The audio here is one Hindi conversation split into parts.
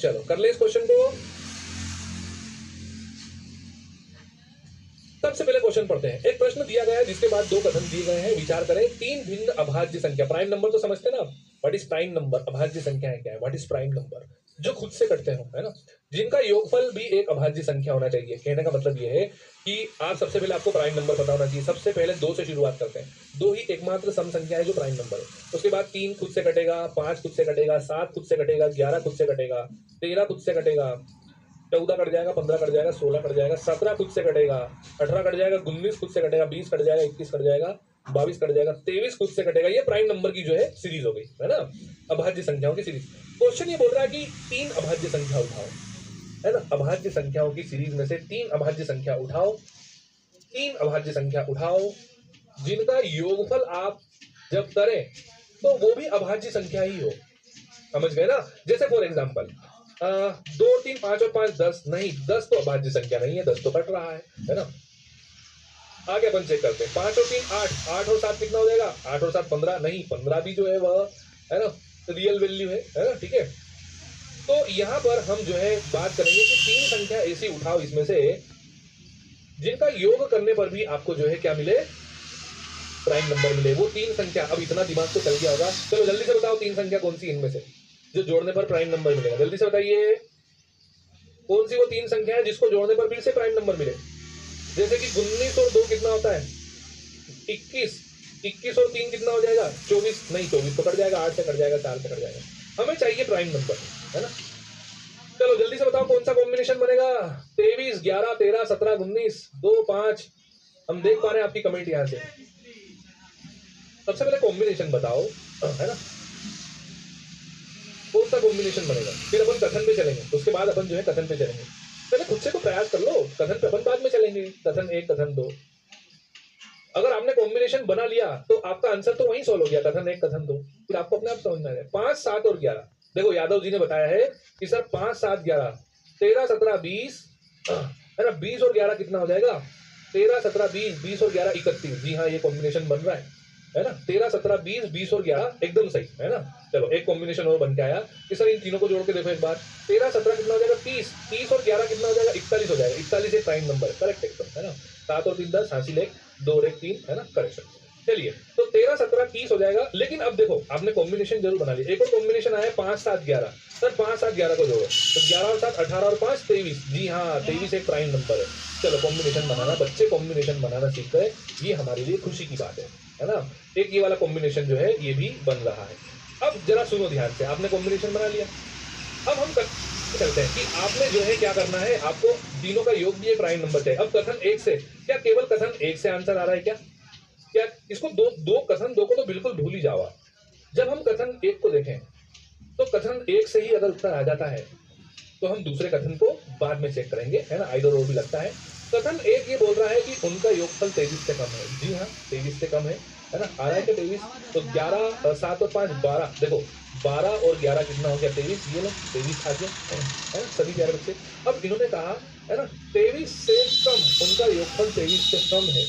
चलो कर ले इस क्वेश्चन को। सबसे पहले क्वेश्चन पढ़ते हैं। एक प्रश्न दिया गया है जिसके बाद दो कथन दिए गए हैं। विचार करें, तीन भिन्न अभाज्य संख्या, प्राइम नंबर तो समझते हैं ना, व्हाट इज प्राइम नंबर, अभाज्य संख्या है क्या है, व्हाट इज प्राइम नंबर, जो खुद से कटते हो, है ना, जिनका योगफल भी एक अभाज्य संख्या होना चाहिए। कहने का मतलब यह है कि आप सबसे पहले आपको प्राइम नंबर पता होना चाहिए। सबसे पहले दो से शुरुआत करते हैं। दो ही एकमात्र सम संख्या है जो प्राइम नंबर है। उसके बाद तीन खुद से कटेगा, पांच खुद से कटेगा, सात खुद से कटेगा, 11 खुद से कटेगा, 13 खुद से कटेगा, 14 कट जाएगा, 15 कट जाएगा, 16 कट जाएगा, 17 खुद से कटेगा, 18 कट जाएगा, 19 खुद से कटेगा, 20 कट जाएगा, 21 कट जाएगा, 22 कट जाएगा, 23 खुद से कटेगा। ये प्राइम नंबर की जो है सीरीज हो गई, है ना, अभाज्य संख्याओं की सीरीज। क्वेश्चन ये बोल रहा है कि तीन अभाज्य संख्या उठाओ, है ना, अभाज्य संख्याओं की सीरीज में से तीन अभाज्य संख्या उठाओ, तीन अभाज्य संख्या उठाओ जिनका योगफल आप जब करें तो वो भी अभाज्य संख्या ही हो। समझ गए ना। जैसे फॉर एग्जाम्पल 2 और 3 5 और 5 10, नहीं 10 तो अभाज्य संख्या नहीं है, 10 तो कट रहा है ना। आगे अपन चेक करते हैं, 5 और 3 8, 8 और 7 कितना हो जाएगा, 8 और 7 15, नहीं 15 भी जो है वह, है ना, रियल वैल्यू है ना, ठीक है। तो यहां पर हम जो है बात करेंगे कि तीन संख्या ऐसी उठाओ इसमें से जिनका योग करने पर भी आपको जो है क्या मिले, प्राइम नंबर मिले। वो तीन संख्या, अब इतना दिमाग तो चल गया होगा, चलो जल्दी से बताओ तीन संख्या कौन सी इनमें से जो जोड़ने पर प्राइम नंबर मिलेगा। जल्दी से बताइए कौन सी वो तीन संख्या है जिसको जोड़ने पर फिर से प्राइम नंबर मिले। जैसे कि 19 और 2 कितना होता है 21, 21 और 3 कितना हो जाएगा 24, नहीं 24 तो कट जाएगा, 8 से कट जाएगा, 4 से कट जाएगा। हमें चाहिए प्राइम नंबर, है ना। चलो जल्दी से बताओ कौन सा कॉम्बिनेशन बनेगा, 23 11 13 17 19 2 5। हम देख पा रहे हैं आपकी कमेंट यहां से। सबसे पहले कॉम्बिनेशन बताओ, है ना, कौन सा कॉम्बिनेशन बनेगा, फिर अपन कथन पे चलेंगे, उसके बाद अपन जो है कथन पे चलेंगे। पहले खुद से तो प्रयास कर लो, कथन पे अपन बाद में चलेंगे, कथन 1 कथन 2। अगर आपने कॉम्बिनेशन बना लिया तो आपका आंसर तो वहीं सॉल्व हो गया, कथन 1 कथन 2। फिर आपको अपने आप समझ में आ जाए 5 7 और 11। देखो यादव जी ने बताया है कि सर 5 7 11 13 17 20, है ना, 20 और 11 कितना हो जाएगा, 13 17 20, 20 और 11 31। जी हाँ, ये कॉम्बिनेशन बन रहा है ना, 13 17 20, 20 और 11 एकदम सही, है ना। चलो एक कॉम्बिनेशन और बन के आया कि सर इन तीनों को जोड़ के देखो एक बार, 13 17 कितना हो जाएगा 30, 30 और 11 कितना हो जाएगा 41 हो जाएगा। 41 एक प्राइम नंबर है, करेक्ट एकदम, है ना। 7 और 3 10, हासिल 1, 2 और 1 3, है ना, करेक्शन। चलिए तो 13 17 30 हो जाएगा। लेकिन अब देखो आपने कॉम्बिनेशन जरूर बना लिया। एक और कॉम्बिनेशन आया 5 7 11, सर 5 7 11 को जोड़ो तो 11 और 7 18 और 5 23। जी हाँ, 23 एक प्राइम नंबर है। चलो कॉम्बिनेशन बनाना, बच्चे कॉम्बिनेशन बनाना सीख गए, ये हमारे लिए खुशी की बात है ना। एक ये वाला कॉम्बिनेशन जो है ये भी बन रहा है। अब जरा सुनो ध्यान से, आपने कॉम्बिनेशन बना लिया। अब हम चलते हैं कि आपने जो है क्या करना है, आपको तीनों का योग भी एक प्राइम नंबर चाहिए। अब कथन 1 से, क्या केवल कथन 1 से आंसर आ रहा है क्या, क्या इसको दो कथन 2 को तो बिल्कुल भूल ही जाओ। जब हम कथन 1 को देखें तो कथन 1 से ही अगर उत्तर आ जाता है तो हम दूसरे कथन को बाद में चेक करेंगे, है ना, आइदर और भी लगता है। कथन 1 ये बोल रहा है कि उनका योगफल 23 से कम है। जी हाँ, 23 से कम है ना, आ रहा है क्या 23, तो 11 7 और 5 12। देखो 12 और 11 कितना हो गया 23, ये लो 23 आ गया, है ना, सभी प्यारे बच्चे। अब इन्होंने कहा, है ना, 23 से कम, उनका योगफल 23 से कम है,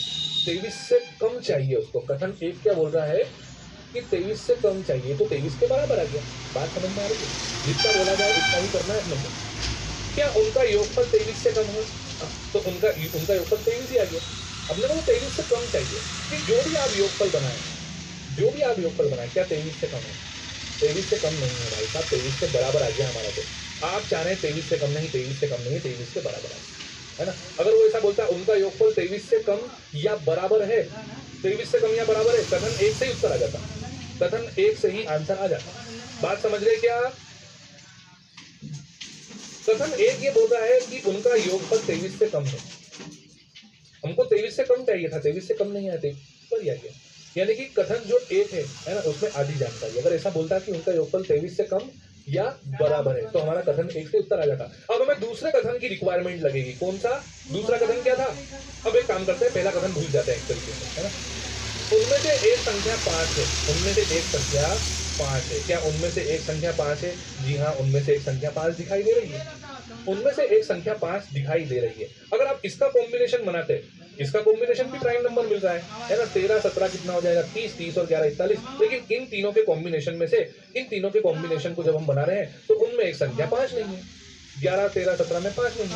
23 से कम चाहिए उसको। कथन 1 क्या बोल रहा है कि 23 से कम चाहिए, तो 23 के बराबर आ गया। बात समझ में आ रही है, जितना बोला जाए उतना ही करना है अपने। क्या उनका योगफल 23 से कम है, तो उनका योगफल 23 ही आ गया। अपने को 23 से कम चाहिए कि जो भी आप योगफल बनाए, जो भी आप योगफल बनाए, क्या 23 से कम है, 23 से कम नहीं है भाई साहब, 23 के बराबर आ गया हमारा। तो आप चाह रहे हैं 23 से कम नहीं, 23 से कम नहीं है, 23 के बराबर आ गया, है ना। अगर वो ऐसा बोलता है उनका योगफल 23 से कम या बराबर है, 23 से कम या बराबर है, कथन 1 से ही उत्तर आ जाता, कथन 1 से ही आंसर आ जाता। बात समझ रहे क्या। कथन 1 ये बोल रहा है कि उनका योगफल 23 से कम है। हमको 23 से कम चाहिए था, 23 से कम नहीं आया, 23 पर आ गया। यानी कि कथन जो 1 है ना, उसमें आधी जानकारी। अगर ऐसा बोलता है कि उनका योगफल 23 से कम या बराबर है तो हमारा कथन 1 से उत्तर आ जाता। अब हमें दूसरे कथन की रिक्वायरमेंट लगेगी। कौन सा दूसरा कथन क्या था। अब एक काम करते हैं, पहला कथन भूल जाते हैं एक तरीके से, है ना। उनमें से एक संख्या 5 है, उनमें से एक संख्या 5 है। क्या उनमें से एक संख्या 5 है। जी हाँ, उनमें से एक संख्या 5 दिखाई दे रही है, उनमें से एक संख्या 5 दिखाई दे रही है। अगर आप इसका कॉम्बिनेशन बनाते, इसका कॉम्बिनेशन भी प्राइम नंबर मिल रहा है ना। 13 17 कितना हो जाएगा 30, 30 और 11 41। लेकिन इन तीनों के कॉम्बिनेशन में से, इन तीनों के कॉम्बिनेशन को जब हम बना रहे हैं तो उनमें में एक संख्या 5 लेंगे, 11, 13, 17 में 5 लेंगे।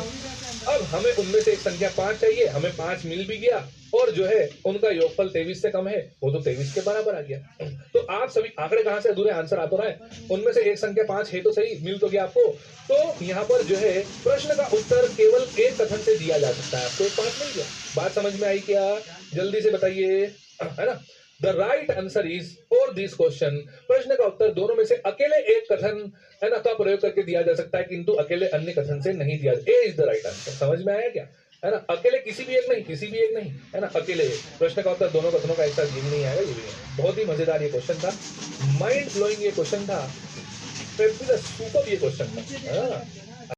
अब हमें उनमें से एक संख्या 5 चाहिए, हमें 5 मिल भी गया और जो है उनका योगफल 23 से कम है, वो तो 23 के बराबर आ गया। तो आप सभी आंकड़े कहां से अधूरे, आंसर आ तो रहा है, उनमें से एक संख्या 5 है तो सही, मिल तो गया आपको। तो यहाँ पर जो है प्रश्न का उत्तर केवल एक कथन से दिया जा सकता है, आपको एक 5 मिल गया। बात समझ में आई क्या? जल्दी से बताइए, है ना। The right answer is for this question, प्रश्न का उत्तर दोनों में से अकेले एक कथन है ना का प्रयोग करके दिया जा सकता है, किंतु अकेले अन्य कथन से नहीं दिया। ए इज द राइट आंसर। समझ में आया क्या? है ना, अकेले किसी भी एक नहीं, किसी भी एक नहीं, है ना, अकेले एक। प्रश्न का उत्तर दोनों कथनों का एक साथ ये भी नहीं आएगा, ये भी नहीं। बहुत ही मजेदार ये क्वेश्चन था, माइंड ब्लोइंग ये क्वेश्चन था, सुपर ये क्वेश्चन था, है ना।